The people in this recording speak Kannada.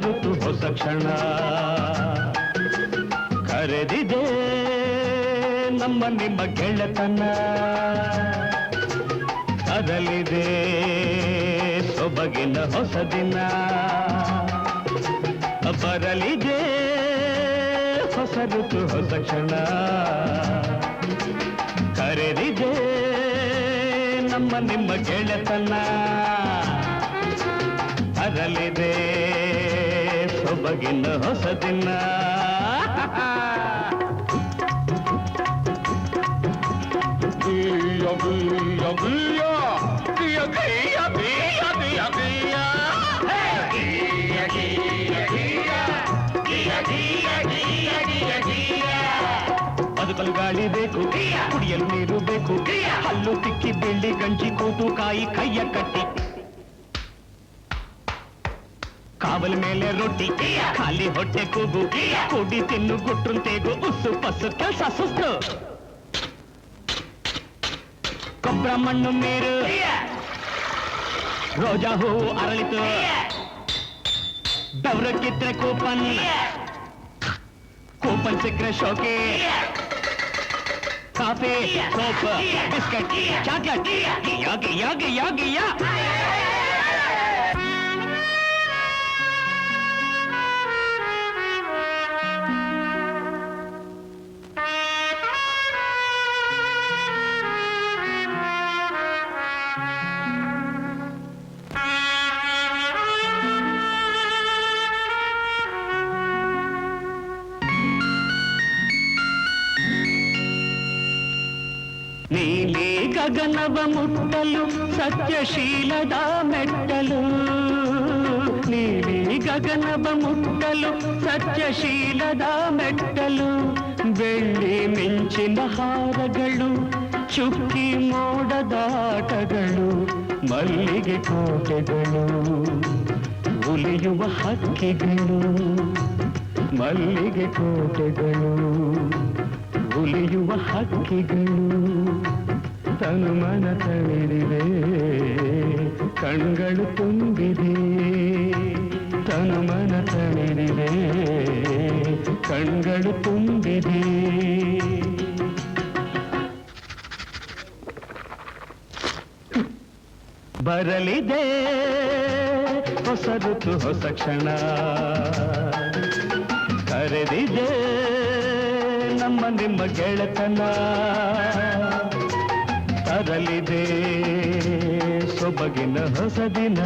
ಋತು ಹೊಸ ಕ್ಷಣ ಕರೆದಿದೆ ನಮ್ಮ ನಿಮ್ಮ ಗೆಳೆತನ ಅದಲಿದೆ ಸೊಬಗಿನ ಹೊಸ ದಿನ ಬರಲಿದೆ ಹೊಸ ಋತು ಹೊಸ ಕ್ಷಣ ಕರೆದಿದೆ ನಮ್ಮ ನಿಮ್ಮ ಗೆಳೆತನ ಅರಲಿದೆ ಸೊಬಗಿನ ಹೊಸ ದಿನ ಬದುಕಲು ಗಾಳಿ ಬೇಕು ಕುಡಿಯಲು ನೀರು ಬೇಕು ಹಲ್ಲು ತಿಕ್ಕಿ ಬೆಳ್ಳಿ ಗಂಜಿ ಕೂತು ಕಾಯಿ ಕೈಯ ಕಟ್ಟಿ ಕಾವಲ ಮೇಲೆ ರೊಟ್ಟಿ ಖಾಲಿ ಹೊಟ್ಟೆ ಕೂಗು ಕುಡಿ ತಿನ್ನು ಗುಟ್ರು ತೇಗು ಉಸ್ಸು ಪಸ್ಸು ಕೆಲಸ ಸುಸ್ತು ಕೊಬ್ಬರ ಮಣ್ಣು ನೀರು ರೋಜಾ ಹೂವು ಅರಳಿತು ಬೆವರಕ್ಕಿದ್ರೆ ಕೂಪನ್ ಕೂಪನ್ ಸಿಕ್ಕರೆ ಶೋಕೆ ಕಾಫಿ ಸೋಪ್ ಬಿಸ್ಕೆಟ್ ಚಾಕ್ಲೇಟ್ ಯಾಕೆ ಯಾಕೆ ಯಾಕೆ ಯಾ ನೀಲಿ ಗಗನವ ಮುಟ್ಟಲು ಸತ್ಯಶೀಲದ ಮೆಟ್ಟಲು ನೀಲಿ ಗಗನವ ಮುಟ್ಟಲು ಸತ್ಯಶೀಲದ ಮೆಟ್ಟಲು ಬೆಳ್ಳಿ ಮಿಂಚಿನ ಹಾರಗಳು ಚುಕ್ಕಿ ಮೋಡದಾಟಗಳು ಮಲ್ಲಿಗೆ ಕೋಟೆಗಳು ಉಲಿಯುವ ಹಕ್ಕಿಗಳು ಮಲ್ಲಿಗೆ ಕೋಟೆಗಳು ಉಲಿಯುವ ಹಕ್ಕಿಗಳು ತನುಮನ ತಣಿದಿವೆ ಕಣ್ಗಳು ತುಂಬಿದೆ ತನುಮನ ತಣಿದಿವೆ ಕಣ್ಗಳು ತುಂಬಿದೆ ಬರಲಿದೆ ಹೊಸ ಋತು ಹೊಸ ಕ್ಷಣ ಕರೆದಿದೆ ನಮ್ಮ ನಿಮ್ಮ ಗೆಳೆತನ ತರಲಿದೆ ಸೊಬಗಿನ ಹೊಸ ದಿನ